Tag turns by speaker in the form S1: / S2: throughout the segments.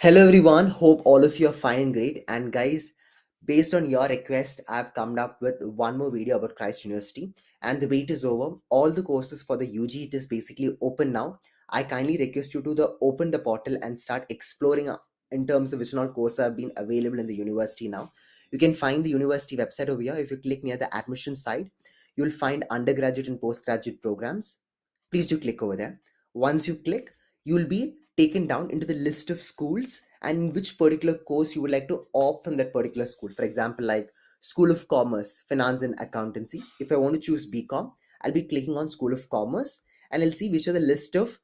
S1: Hello everyone, hope all of you are fine and great. And guys, based on your request, I've come up with one more video about Christ University. And the wait is over. All the courses for the UG it is basically open now. I kindly request you to open the portal and start exploring in terms of which all courses have been available in the university now. You can find the university website over here. If you click near the admission side, you'll find undergraduate and postgraduate programs. Please do click over there. Once you click, you'll be taken down into the list of schools and in which particular course you would like to opt from that particular school. For example, like School of Commerce, Finance and Accountancy. If I want to choose BCom, I'll be clicking on School of Commerce and I'll see which are the list of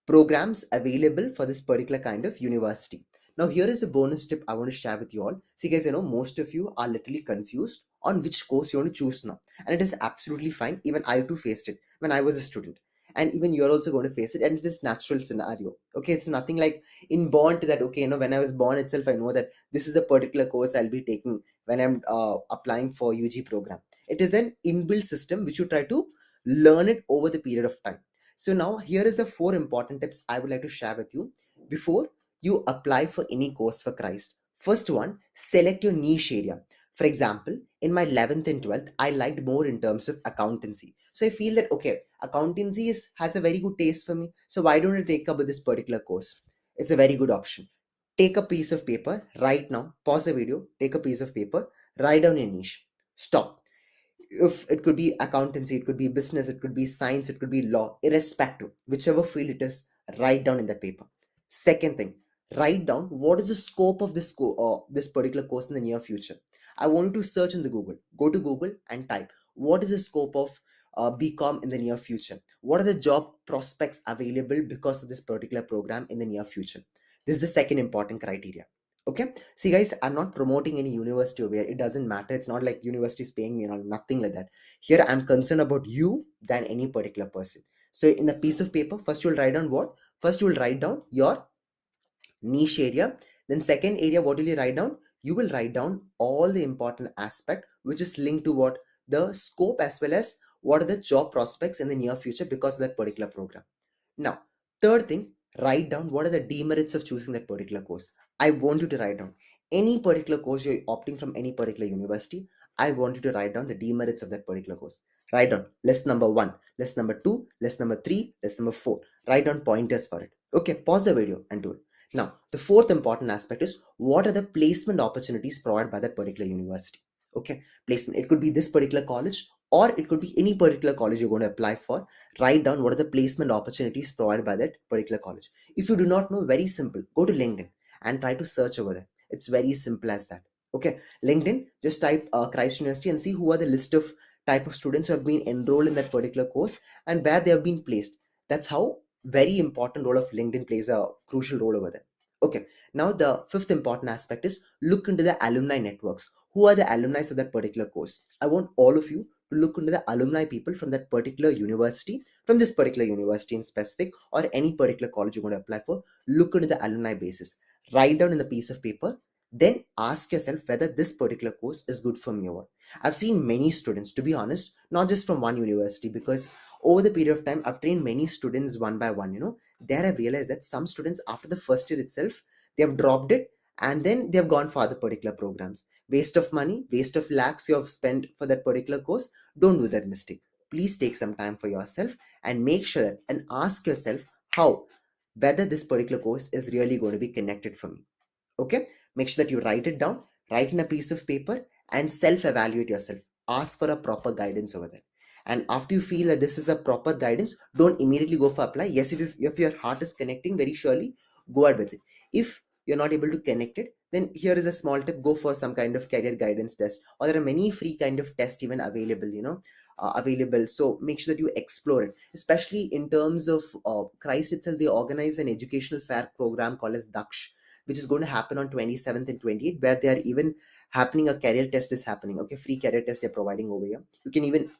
S1: programs available for this particular kind of university. Now, here is a bonus tip I want to share with you all. See, guys, most of you are literally confused on which course you want to choose now. And it is absolutely fine. Even I too faced it when I was a student, and even you're also going to face it, and it is natural scenario. Okay, it's nothing like inborn to that. Okay, when I was born itself, I know that this is a particular course I'll be taking when I'm applying for UG program. It is an inbuilt system which you try to learn it over the period of time. So now here is the four important tips I would like to share with you before you apply for any course for Christ. First one, select your niche area. For example, in my 11th and 12th, I liked more in terms of accountancy. So I feel that, okay, accountancy has a very good taste for me. So why don't I take up with this particular course? It's a very good option. Take a piece of paper right now, pause the video, take a piece of paper, write down your niche. Stop. If it could be accountancy, it could be business, it could be science, it could be law, irrespective, whichever field it is, write down in that paper. Second thing, write down what is the scope of this particular course in the near future. I want you to search in the Google. Go to Google and type what is the scope of BCom in the near future. What are the job prospects available because of this particular program in the near future? This is the second important criteria. Okay, see guys, I'm not promoting any university over here. It doesn't matter. It's not like university is paying me or nothing like that. Here I'm concerned about you than any particular person. So in a piece of paper, first you'll write down what? First you'll write down your niche area. Then second area, what will you write down? You will write down all the important aspect which is linked to what? The scope, as well as what are the job prospects in the near future because of that particular program. Now, third thing, write down what are the demerits of choosing that particular course. I want you to write down any particular course you're opting from any particular university. I want you to write down the demerits of that particular course. Write down list number one, list number two, list number three, list number four. Write down pointers for it. Okay, pause the video and do it. Now, the fourth important aspect is what are the placement opportunities provided by that particular university. Okay, placement. It could be this particular college or it could be any particular college you're going to apply for. Write down what are the placement opportunities provided by that particular college. If you do not know, very simple, go to LinkedIn and try to search over there. It's very simple as that. Okay, LinkedIn, just type Christ University and see who are the list of type of students who have been enrolled in that particular course and where they have been placed. That's how very important role of LinkedIn plays a crucial role over there. Okay, now the fifth important aspect is look into the alumni networks. Who are the alumni of that particular course? I want all of you to look into the alumni people from that particular university, from this particular university in specific, or any particular college you're going to apply for. Look into the alumni basis. Write down in the piece of paper, then ask yourself whether this particular course is good for me or what. I've seen many students, to be honest, not just from one university, because over the period of time, I've trained many students one by one. There I've realized that some students, after the first year itself, they have dropped it and then they have gone for other particular programs. Waste of money, waste of lakhs you have spent for that particular course. Don't do that mistake. Please take some time for yourself and make sure and ask yourself how, whether this particular course is really going to be connected for me. Okay, make sure that you write it down, write in a piece of paper, and self evaluate yourself. Ask for a proper guidance over there. And after you feel that this is a proper guidance, don't immediately go for apply. Yes, if your heart is connecting, very surely go ahead with it. If you're not able to connect it, then here is a small tip: go for some kind of career guidance test, or there are many free kind of tests even available, available. So make sure that you explore it, especially in terms of Christ itself. They organize an educational fair program called as Daksh, which is going to happen on 27th and 28th, where they are even happening, a career test is happening. Okay, free career test they're providing over here. You can even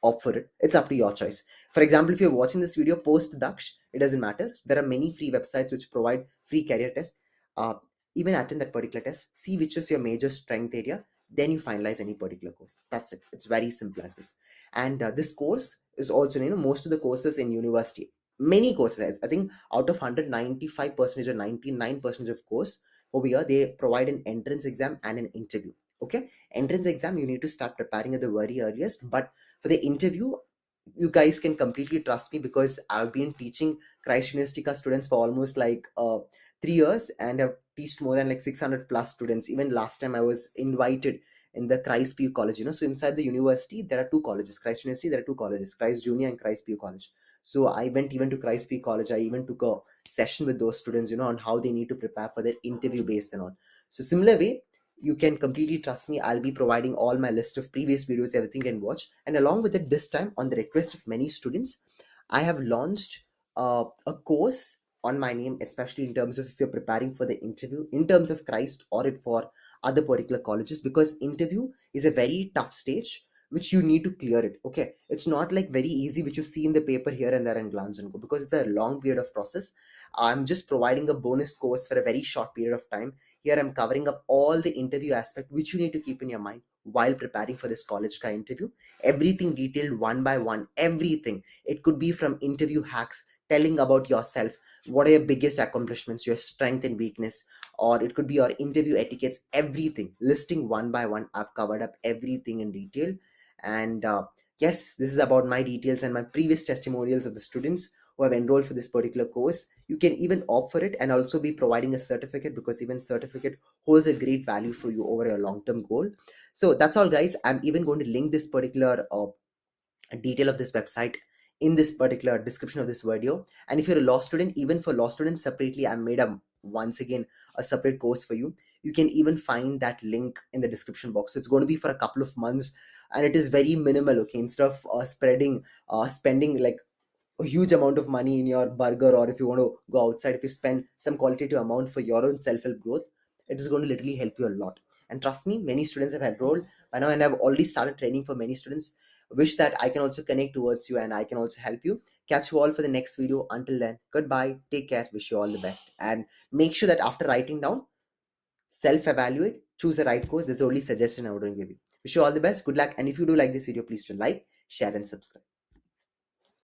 S1: opt for it. It's up to your choice. For example, if you're watching this video post Daksh, it doesn't matter. There are many free websites which provide free career tests. uh, Even attend that particular test, see which is your major strength area, then you finalize any particular course. That's it. It's very simple as this. And this course is also, most of the courses in university, many courses. I think out of 195% or 99% of course over here, they provide an entrance exam and an interview. Okay, entrance exam you need to start preparing at the very earliest, but for the interview, you guys can completely trust me because I've been teaching Christ University ka students for almost like 3 years, and I've taught more than like 600 plus students. Even last time I was invited in the Christ PU college, so inside the university there are two colleges. Christ University, there are two colleges, Christ Junior and Christ PU college. So I went even to Christ PU college. I even took a session with those students, on how they need to prepare for their interview based and all. So similar way, you can completely trust me. I'll be providing all my list of previous videos, everything you can watch. And along with it, this time, on the request of many students, I have launched a course on my name, especially in terms of if you're preparing for the interview, in terms of Christ or it for other particular colleges, because interview is a very tough stage which you need to clear it. Okay, it's not like very easy, which you see in the paper here and there and glance and go, because it's a long period of process. I'm just providing a bonus course for a very short period of time. Here I'm covering up all the interview aspect which you need to keep in your mind while preparing for this college guy interview. Everything detailed one by one, everything. It could be from interview hacks, telling about yourself, what are your biggest accomplishments, your strength and weakness, or it could be your interview etiquettes, everything listing one by one. I've covered up everything in detail. And yes, this is about my details and my previous testimonials of the students who have enrolled for this particular course. You can even opt for it and also be providing a certificate, because even certificate holds a great value for you over a long-term goal. So that's all, guys. I'm even going to link this particular detail of this website in this particular description of this video. And if you're a law student, even for law students separately, I made a once again a separate course for you. You can even find that link in the description box. So it's going to be for a couple of months, and it is very minimal. Okay, instead of spending like a huge amount of money in your burger, or if you want to go outside, if you spend some qualitative amount for your own self-help growth, it is going to literally help you a lot. And trust me, many students have enrolled by now, and I've already started training for many students. Wish that I can also connect towards you and I can also help you. Catch you all for the next video. Until then, goodbye, take care, wish you all the best, and make sure that after writing down, self-evaluate, choose the right course. This is the only suggestion I would give you. Wish you all the best, good luck, and if you do like this video, please do like, share and subscribe.